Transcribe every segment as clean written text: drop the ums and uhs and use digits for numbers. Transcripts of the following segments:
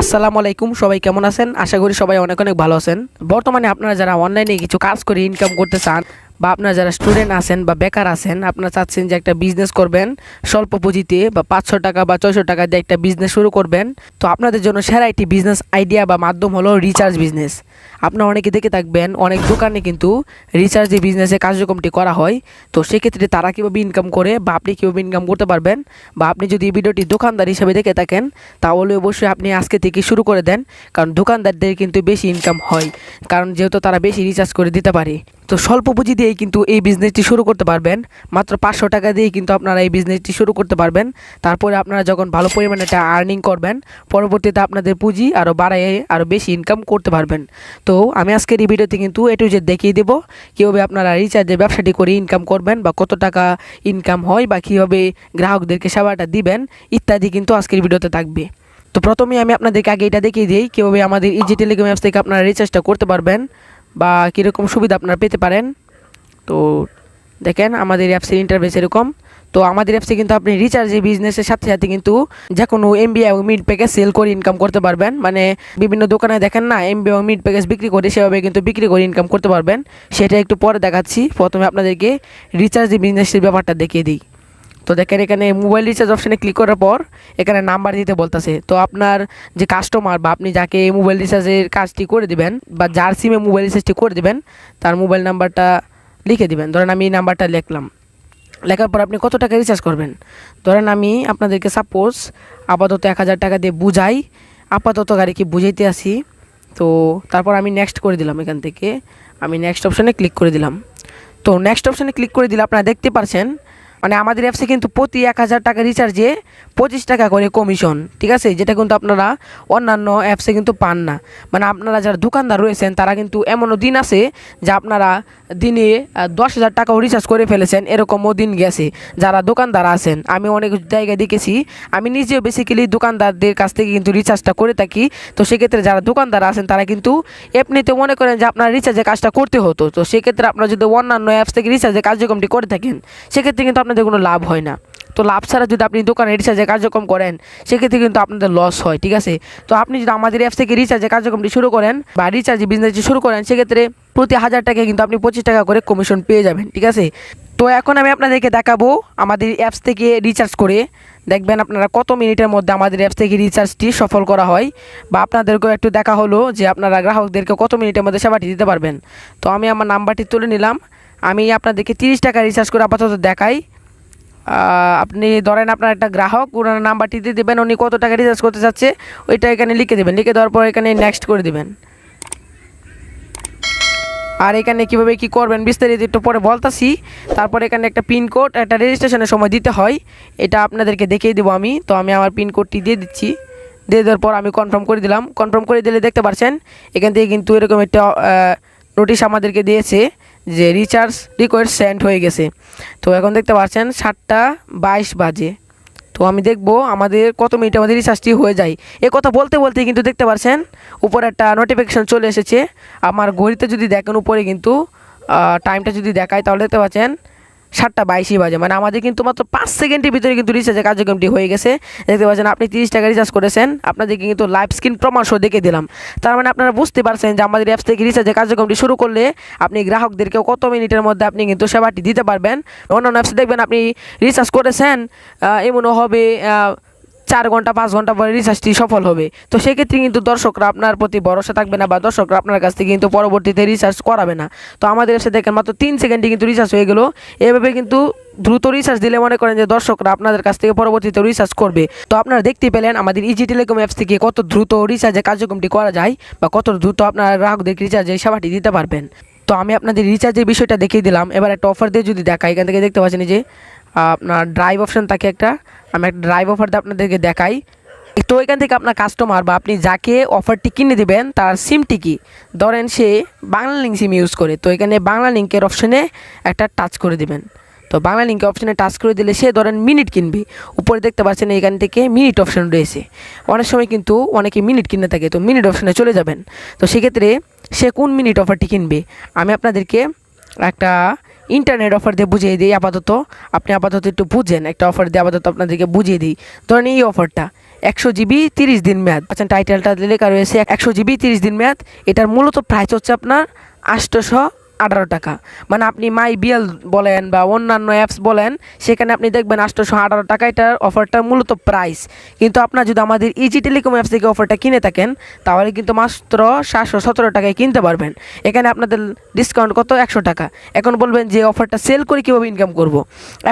আসসালামু আলাইকুম, সবাই কেমন আছেন? আশা করি সবাই অনেক অনেক ভালো আছেন। বর্তমানে আপনারা যারা অনলাইনে কিছু কাজ করে ইনকাম করতে চান বা আপনারা যারা স্টুডেন্ট আছেন বা বেকার আছেন, আপনারা চাচ্ছেন যে একটা বিজনেস করবেন স্বল্প পুঁজিতে বা 500 টাকা বা 600 টাকা দিয়ে একটা বিজনেস শুরু করবেন, তো আপনাদের জন্য সেরা একটি বিজনেস আইডিয়া বা মাধ্যম হলো রিচার্জ বিজনেস। আপনারা অনেকে দেখে থাকবেন অনেক দোকানে কিন্তু রিচার্জ যে বিজনেসের কার্যক্রমটি করা হয়, তো সেক্ষেত্রে তারা কীভাবে ইনকাম করে বা আপনি কীভাবে ইনকাম করতে পারবেন, বা আপনি যদি এই ভিডিওটি দোকানদার হিসেবে দেখে থাকেন তাহলে অবশ্যই আপনি আজকে থেকে শুরু করে দেন, কারণ দোকানদারদের কিন্তু বেশি ইনকাম হয়, কারণ যেহেতু তারা বেশি রিচার্জ করে দিতে পারে। তো স্বল্প পুঁজি দিয়েই কিন্তু এই বিজনেসটি শুরু করতে পারবেন। মাত্র 500 টাকা দিয়েই কিন্তু আপনারা এই বিজনেসটি শুরু করতে পারবেন। তারপরে আপনারা যখন ভালো পরিমাণে একটা আর্নিং করবেন, পরবর্তীতে আপনাদের পুঁজি আরও বাড়ায় আরও বেশি ইনকাম করতে পারবেন। তো আমি আজকের এই ভিডিওতে কিন্তু A to Z দেখিয়ে দেবো কীভাবে আপনারা রিচার্জের ব্যবসাটি করে ইনকাম করবেন, বা কত টাকা ইনকাম হয়, বা কীভাবে গ্রাহকদেরকে সেবাটা দিবেন ইত্যাদি কিন্তু আজকের ভিডিওতে থাকবে। তো প্রথমেই আমি আপনাদেরকে আগে এটা দেখিয়ে দিই কীভাবে আমাদের ইজি টেলিকম অ্যাপস থেকে আপনারা রিচার্জটা করতে পারবেন বা কীরকম সুবিধা আপনারা পেতে পারেন। তো দেখেন আমাদের অ্যাপসের ইন্টারফেস এরকম। তো আমাদের অ্যাপসে কিন্তু আপনি রিচার্জের বিজনেসের সাথে সাথে কিন্তু যে কোনো এমবি এবং মিড প্যাকেজ সেল করে ইনকাম করতে পারবেন। মানে বিভিন্ন দোকানে দেখেন না এমবি এবং মিড প্যাকেজ বিক্রি করে, সেভাবে কিন্তু বিক্রি করে ইনকাম করতে পারবেন। সেটা একটু পরে দেখাচ্ছি। প্রথমে আপনাদেরকে রিচার্জের বিজনেসের ব্যাপারটা দেখিয়ে দিই। তো দেখেন এখানে মোবাইল রিচার্জ অপশানে ক্লিক করার পর এখানে নাম্বার দিতে বলতেছে। তো আপনার যে কাস্টমার বা আপনি যাকে মোবাইল রিচার্জের কাজটি করে দিবেন বা যার সিমে মোবাইল রিচার্জটি করে দিবেন তার মোবাইল নাম্বারটা লিখে দিবেন। ধরেন আমি এই নাম্বারটা লিখলাম, লেখার পর আপনি কত টাকা রিচার্জ করবেন। ধরেন আমি আপনাদেরকে সাপোজ আপাতত 1000 টাকা দিয়ে বুঝাই, আপাতত গাড়িকে বুঝাইতে আসি। তো তারপর আমি নেক্সট করে দিলাম, এখান থেকে আমি নেক্সট অপশানে ক্লিক করে দিলাম। তো নেক্সট অপশানে ক্লিক করে দিলে আপনারা দেখতে পাচ্ছেন মানে আমাদের অ্যাপসে কিন্তু প্রতি 1000 টাকা রিচার্জে 25 টাকা করে কমিশন, ঠিক আছে, যেটা কিন্তু আপনারা অন্যান্য অ্যাপসে কিন্তু পান না। মানে আপনারা যারা দোকানদার রয়েছেন তারা কিন্তু এমনও দিন আছে যে আপনারা দিনে 10,000 টাকাও রিচার্জ করে ফেলেছেন, এরকমও দিন গেছে যারা দোকানদার আছেন। আমি অনেক জায়গায় দেখেছি, আমি নিজেও বেসিক্যালি দোকানদারদের কাছ থেকে কিন্তু রিচার্জটা করে থাকি। তো সেক্ষেত্রে যারা দোকানদার আছেন তারা কিন্তু এমনিতে মনে করেন যে আপনার রিচার্জের কাজটা করতে হতো। তো সেক্ষেত্রে আপনারা যদি অন্যান্য অ্যাপস থেকে রিচার্জের কার্যক্রমটি করে থাকেন সেক্ষেত্রে কিন্তু আপনাদের কোনো লাভ হয় না। তো লাভ ছাড়া যদি আপনি দোকানে রিচার্জের কার্যক্রম করেন সেক্ষেত্রে কিন্তু আপনাদের লস হয়, ঠিক আছে। তো আপনি যদি আমাদের অ্যাপস থেকে রিচার্জের কার্যক্রমটি শুরু করেন বা রিচার্জের বিজনেসটি শুরু করেন সেক্ষেত্রে প্রতি 1000 টাকায় কিন্তু আপনি 25 টাকা করে কমিশন পেয়ে যাবেন, ঠিক আছে। তো এখন আমি আপনাদেরকে দেখাবো আমাদের অ্যাপস থেকে রিচার্জ করে দেখবেন আপনারা কত মিনিটের মধ্যে আমাদের অ্যাপস থেকে রিচার্জটি সফল করা হয়, বা আপনাদেরকেও একটু দেখা হলো যে আপনারা গ্রাহকদেরকে কত মিনিটের মধ্যে সেবাটি দিতে পারবেন। তো আমি আমার নাম্বারটি তুলে নিলাম, আমি আপনাদেরকে 30 টাকা রিচার্জ করে আপাতত দেখাই। আপনি ধরেন আপনার একটা গ্রাহক, ওনার নাম্বারটি দিয়ে দেবেন, উনি কত টাকা রিচার্জ করতে চাচ্ছে ওইটা এখানে লিখে দেবেন। লিখে দেওয়ার পর এখানে নেক্সট করে দেবেন। আর এখানে কীভাবে কী করবেন বিস্তারিত একটু পরে বলতাছি। তারপর এখানে একটা পিনকোড, একটা রেজিস্ট্রেশনের সময় দিতে হয়, এটা আপনাদেরকে দেখিয়ে দেবো আমি। তো আমি আমার পিনকোডটি দিয়ে দিচ্ছি, দিয়ে দেওয়ার পর আমি কনফার্ম করে দিলাম। কনফার্ম করে দিলে দেখতে পাচ্ছেন এখান থেকে কিন্তু এরকম একটা নোটিশ আমাদেরকে দিয়েছে যে রিচার্জ রিকোয়েস্ট সেন্ড হয়ে গেছে। তো এখন দেখতে পাচ্ছেন 7:22 বাজে। তো আমি দেখব আমাদের কত মিনিটে আমাদের রিচার্জটি হয়ে যায়। এ কথা বলতে বলতে কিন্তু দেখতে পাচ্ছেন উপরে একটা নোটিফিকেশন চলে এসেছে। আমার ঘড়িতে যদি দেখেন উপরে কিন্তু টাইমটা যদি দেখায় তাহলে দেখতে পাচ্ছেন 7:22 বাজে। মানে আমাদের কিন্তু মাত্র 5 সেকেন্ডের ভিতরে কিন্তু রিচার্জের কার্যক্রমটি হয়ে গেছে। দেখতে পাচ্ছেন আপনি 30 টাকা রিচার্জ করেছেন, আপনাদেরকে কিন্তু লাইভ স্ক্রিন প্রমাণ সহ দেখে দিলাম। তার মানে আপনারা বুঝতে পারছেন যে আমাদের অ্যাপস থেকে রিচার্জের কার্যক্রমটি শুরু করলে আপনি গ্রাহকদেরকে কত মিনিটের মধ্যে আপনি কিন্তু সেবাটি দিতে পারবেন। অন্যান্য অ্যাপসে দেখবেন আপনি রিচার্জ করেছেন, এমনও হবে 4 ঘন্টা 5 ঘন্টা পরে রিচার্জটি সফল হবে। তো সেক্ষেত্রে কিন্তু দর্শকরা আপনার প্রতি ভরসা থাকবে না, বা দর্শকরা আপনার কাছ থেকে কিন্তু পরবর্তীতে রিচার্জ করাবে না। তো আমাদের এসে দেখেন মাত্র 3 সেকেন্ডে কিন্তু রিচার্জ হয়ে গেল। এভাবে কিন্তু দ্রুত রিচার্জ দিলে মনে করেন যে দর্শকরা আপনাদের কাছ থেকে পরবর্তীতে রিচার্জ করবে। তো আপনারা দেখতে পেলেন আমাদের ইজি টেলিকম অ্যাপস থেকে কত দ্রুত রিচার্জের কার্যক্রমটি করা যায়, বা কত দ্রুত আপনারা গ্রাহকদের রিচার্জের সেবাটি দিতে পারবেন। তো আমি আপনাদের রিচার্জের বিষয়টা দেখিয়ে দিলাম। এবার একটা অফার দিয়ে যদি দেখাই, এখান থেকে দেখতে পাচ্ছেন যে আপনার ড্রাইভ অপশন থাকে একটা, আমি একটা ড্রাইভ অফার দিয়ে আপনাদেরকে দেখাই। তো এখান থেকে আপনার কাস্টমার বা আপনি যাকে অফারটি কিনে দেবেন তার সিমটি কি, ধরেন সে বাংলা লিঙ্ক সিম ইউজ করে, তো এখানে বাংলা লিঙ্কের অপশনে একটা টাচ করে দেবেন। তো বাংলা লিঙ্কের অপশনে টাচ করে দিলে সে ধরেন মিনিট কিনবে, উপরে দেখতে পাচ্ছেন এখান থেকে মিনিট অপশন রয়েছে। অনেক সময় কিন্তু অনেকে মিনিট কিনে থাকে, তো মিনিট অপশনে চলে যাবেন। তো সেক্ষেত্রে সে কোন মিনিট অফারটি কিনবে আমি আপনাদেরকে একটা ইন্টারনেট অফার দিয়ে বুঝিয়ে দিই। আপনি আপাতত একটু বুঝেন, একটা অফার দিয়ে আপাতত আপনাদেরকে বুঝিয়ে দিই। ধরেন এই অফারটা, 100 GB 30 দিন মেয়াদ। আচ্ছা, টাইটেলটা লেখা রয়েছে 100 GB 30 দিন মেয়াদ। এটার মূলত প্রাইস হচ্ছে আপনার 818 টাকা। মানে আপনি মাই বিএল বলেন বা অন্যান্য অ্যাপস বলেন, সেখানে আপনি দেখবেন 818 টাকা এটার অফারটার মূলত প্রাইস। কিন্তু আপনার যদি আমাদের ইজি টেলিকম অ্যাপস থেকে অফারটা কিনে থাকেন, তাহলে কিন্তু মাত্র 717 টাকায় কিনতে পারবেন। এখানে আপনাদের ডিসকাউন্ট কত? 100 টাকা। এখন বলবেন যে অফারটা সেল করে কীভাবে ইনকাম করব।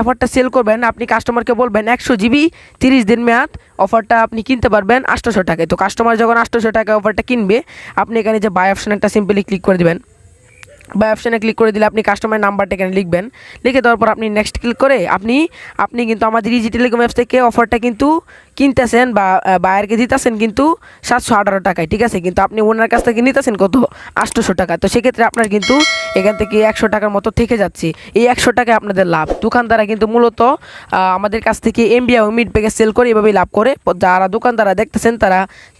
অফারটা সেল করবেন, আপনি কাস্টমারকে বলবেন 100 GB 30 দিন মেয়াদ অফারটা আপনি কিনতে পারবেন 800 টাকায়। তো কাস্টমার যখন 800 টাকায় অফারটা কিনবে, আপনি এখানে যে বাই অপশন একটা সিম্পলি ক্লিক করে দেবেন। বাই অপশানে ক্লিক করে দিলে আপনি কাস্টমার নাম্বারটা এখানে লিখবেন। লিখে দেওয়ার পর আপনি নেক্সট ক্লিক করে আপনি কিন্তু আমাদের ইজি টেলিকম অ্যাপস থেকে অফারটা কিন্তু কিনতেছেন বা বায়ারকে দিতেছেন কিন্তু 718 টাকায়, ঠিক আছে। কিন্তু আপনি ওনার কাছ থেকে নিতেছেন কত? 800 টাকা। তো সেক্ষেত্রে আপনার কিন্তু এখান থেকে 100 টাকার মতো থেকে যাচ্ছে। এই 100 টাকায় আপনাদের লাভ। দোকানদাররা কিন্তু মূলত আমাদের কাছ থেকে এমবি এবং মিড প্যাকেজ সেল করে এভাবেই লাভ করে। যারা দোকানদাররা দেখতেছেন,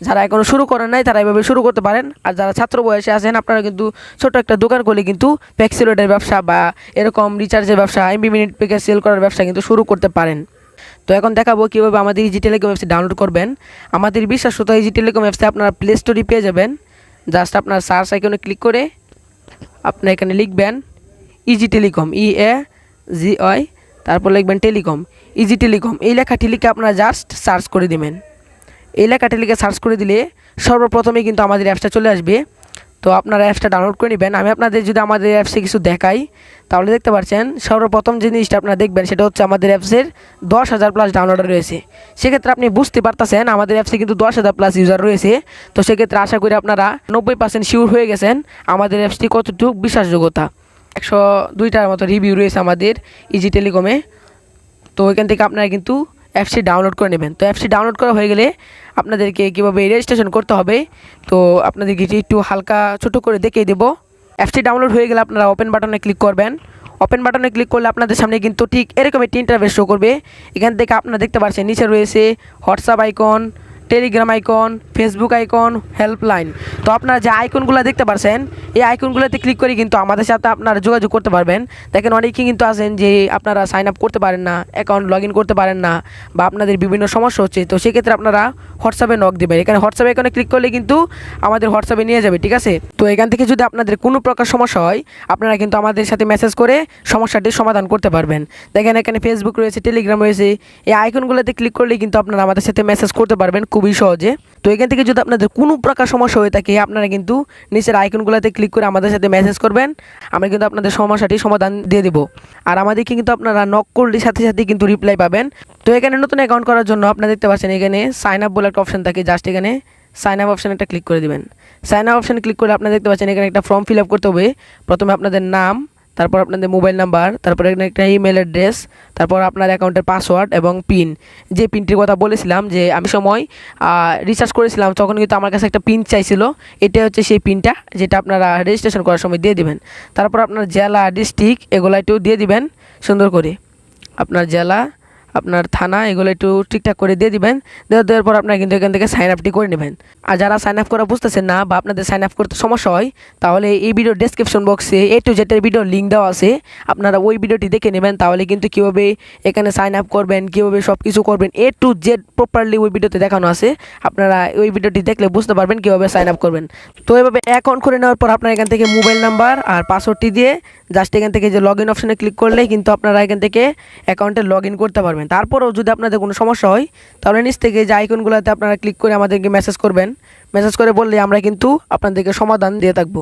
যারা এখনও শুরু করেন নাই, তারা এভাবে শুরু করতে পারেন। আর যারা ছাত্র বয়সে আছেন, আপনারা কিন্তু ছোট একটা দোকান করলে কিন্তু প্যাক্সিলোডের ব্যবসা বা এরকম রিচার্জের ব্যবসা, এমবি মিনিট প্যাকেজ সেল করার ব্যবসা কিন্তু শুরু করতে পারেন। তো এখন দেখাবো কীভাবে আমাদের ইজি টেলিকম অ্যাপসে ডাউনলোড করবেন। আমাদের বিশ্বাসত ইজি টেলিকম অ্যাপসে আপনারা প্লে স্টোরে পেয়ে যাবেন। জাস্ট আপনার সার্চ আইকনে ক্লিক করে আপনার এখানে লিখবেন ইজি টেলিকম, EAGI, তারপর লিখবেন টেলিকম, ইজি টেলিকম। এই লেখাটি লিখে আপনারা জাস্ট সার্চ করে দিবেন। এই লেখাটি লিখে সার্চ করে দিলে সর্বপ্রথমে কিন্তু আমাদের অ্যাপসটা চলে আসবে। তো আপনারা অ্যাপসটা ডাউনলোড করে নেবেন। আমি আপনাদের যদি আমাদের অ্যাপসে কিছু দেখাই, তাহলে দেখতে পাচ্ছেন সর্বপ্রথম যে জিনিসটা আপনারা দেখবেন সেটা হচ্ছে আমাদের অ্যাপসের 10,000+ ডাউনলোডার রয়েছে। সেক্ষেত্রে আপনি বুঝতে পারতেছেন আমাদের অ্যাপসে কিন্তু 10,000+ ইউজার রয়েছে। তো সেক্ষেত্রে আশা করি আপনারা 90% শিওর হয়ে গেছেন আমাদের অ্যাপসটি কতটুকু বিশ্বাসযোগ্যতা। 102টার মতো রিভিউ রয়েছে আমাদের ইজি টেলিকমে। তো এখান থেকে আপনারা কিন্তু অ্যাপসটি ডাউনলোড করে নেবেন। তো অ্যাপসটি ডাউনলোড করা হয়ে গেলে আপনাদেরকে কীভাবে রেজিস্ট্রেশন করতে হবে, তো আপনাদেরকে একটু হালকা ছোটো করে দেখিয়ে দেবো। অ্যাপসটি ডাউনলোড হয়ে গেলে আপনারা ওপেন বাটনে ক্লিক করবেন। ওপেন বাটনে ক্লিক করলে আপনাদের সামনে কিন্তু ঠিক এরকম একটি ইন্টারফেস শো করবে। এখান থেকে আপনারা দেখতে পাচ্ছেন নিচে রয়েছে WhatsApp icon, Telegram icon, Facebook icon, helpline. তো আপনারা যে আইকনগুলো দেখতে পাচ্ছেন, এই আইকনগুলোতে ক্লিক করে কিন্তু আমাদের সাথে আপনারা যোগাযোগ করতে পারবেন। দেখেন অনেকেই কিন্তু আছেন যে আপনারা সাইন আপ করতে পারেন না, অ্যাকাউন্ট লগ ইন করতে পারেন না, বা আপনাদের বিভিন্ন সমস্যা হচ্ছে। তো সেক্ষেত্রে আপনারা হোয়াটসঅ্যাপে নক দেবেন। এখানে হোয়াটসঅ্যাপ আইকনে ক্লিক করলে কিন্তু আমাদের হোয়াটসঅ্যাপে নিয়ে যাবে, ঠিক আছে। তো এখান থেকে যদি আপনাদের কোনো প্রকার সমস্যা হয়, আপনারা কিন্তু আমাদের সাথে মেসেজ করে সমস্যাটির সমাধান করতে পারবেন। দেখেন এখানে ফেসবুক রয়েছে, টেলিগ্রাম রয়েছে। এই আইকনগুলোতে ক্লিক করলে কিন্তু আপনারা আমাদের সাথে মেসেজ করতে পারবেন খুবই সহজে। তো এখান থেকে যদি আপনাদের কোনো প্রকার সমস্যা হয়ে থাকে, আপনারা কিন্তু নিচের আইকনগুলোতে ক্লিক করে আমাদের সাথে মেসেজ করবেন। আমরা কিন্তু আপনাদের সমস্যাটি সমাধান দিয়ে দেবো। আর আমাদেরকে কিন্তু আপনারা নক করলে সাথে সাথে কিন্তু রিপ্লাই পাবেন। তো এখানে নতুন অ্যাকাউন্ট করার জন্য আপনারা দেখতে পাচ্ছেন এখানে সাইন আপ বলে একটা অপশন থাকে। জাস্ট এখানে সাইন আপ অপশানে একটা ক্লিক করে দেবেন। সাইন আপ অপশানে ক্লিক করে আপনারা দেখতে পাচ্ছেন এখানে একটা ফর্ম ফিল আপ করতে হবে। প্রথমে আপনাদের নাম, তারপর আপনাদের মোবাইল নাম্বার, তারপর এখানে একটা ইমেল অ্যাড্রেস, তারপর আপনার অ্যাকাউন্টের পাসওয়ার্ড এবং পিন। যে পিনটির কথা বলেছিলাম যে আমি সময় রিসার্চ করেছিলাম, তখন কিন্তু আমার কাছে একটা পিন চাইছিল। এটা হচ্ছে সেই পিনটা যেটা আপনারা রেজিস্ট্রেশন করার সময় দিয়ে দিবেন। তারপর আপনার জেলা, ডিস্ট্রিক্ট এগুলো একটু দিয়ে দিবেন সুন্দর করে। আপনার জেলা, আপনার থানা এগুলো একটু ঠিকঠাক করে দিয়ে দিবেন। দেওয়ার পর আপনারা কিন্তু এখান থেকে সাইন আপটি করে নেবেন। আর যারা সাইন আপ করা বুঝতেছেন না বা আপনাদের সাইন আপ করতে সমস্যা হয়, তাহলে এই ভিডিও ডেসক্রিপশন বক্সে A to Z video link দেওয়া আছে, আপনারা ওই ভিডিওটি দেখে নেবেন। তাহলে কিন্তু কীভাবে এখানে সাইন আপ করবেন, কীভাবে সব কিছু করবেন A to Z প্রপারলি ওই ভিডিওতে দেখানো আছে। আপনারা ওই ভিডিওটি দেখলে বুঝতে পারবেন কীভাবে সাইন আপ করবেন। তো এভাবে অ্যাকাউন্ট করে নেওয়ার পর আপনারা এখান থেকে মোবাইল নাম্বার আর পাসওয়ার্ডটি দিয়ে জাস্ট এখান থেকে যে লগ ইন অপশানে ক্লিক করলেই কিন্তু আপনারা এখান থেকে অ্যাকাউন্টে লগ ইন করতে পারবেন। তারপরেও যদি আপনাদের কোনো সমস্যা হয়, তাহলে নিচ থেকে যে আইকনগুলোতে আপনারা ক্লিক করে আমাদেরকে মেসেজ করবেন। মেসেজ করে বললে আমরা কিন্তু আপনাদেরকে সমাধান দিয়ে থাকবো।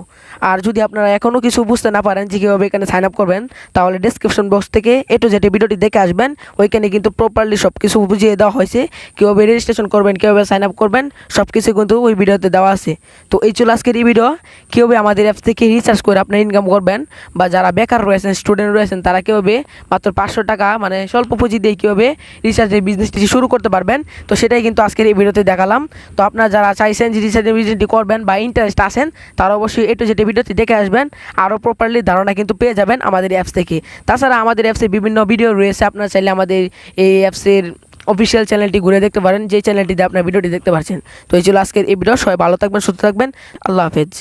আর যদি আপনারা এখনও কিছু বুঝতে না পারেন যে কীভাবে এখানে সাইন আপ করবেন, তাহলে ডেসক্রিপশন বক্স থেকে A to Z ভিডিওটি দেখে আসবেন। ওইখানে কিন্তু প্রপারলি সব কিছু বুঝিয়ে দেওয়া হয়েছে, কীভাবে রেজিস্ট্রেশন করবেন, কীভাবে সাইন আপ করবেন, সব কিছু কিন্তু ওই ভিডিওতে দেওয়া আছে। তো এই ছিল আজকের এই ভিডিও, কীভাবে আমাদের অ্যাপস থেকে রিচার্জ করে আপনার ইনকাম করবেন, বা যারা বেকার রয়েছেন, স্টুডেন্ট রয়েছেন, তারা কীভাবে মাত্র 500 টাকা মানে স্বল্প পুঁজি দিয়ে কীভাবে রিচার্জের বিজনেসটি শুরু করতে পারবেন। তো সেটাই কিন্তু আজকের এই ভিডিওতে দেখালাম। তো আপনারা যারা চাইছেন যে রিচার্জের বিজনেসটি করবেন বা ইন্টারেস্ট আছেন, তারা অবশ্যই A to Z ভিডিওটি দেখে আসবেন। আরও প্রপারলি ধারণা কিন্তু পেয়ে যাবেন আমাদের অ্যাপস থেকে। তাছাড়া আমাদের অ্যাপসে বিভিন্ন ভিডিও রয়েছে, আপনারা চাইলে আমাদের এই অ্যাপসের অফিসিয়াল চ্যানেলটি ঘুরে দেখতে পারেন, যে চ্যানেলটিতে আপনার ভিডিওটি দেখতে পাচ্ছেন। তো এই ছিল আজকের এই ভিডিও। সবাই ভালো থাকবেন, সুস্থ থাকবেন। আল্লাহ হাফেজ।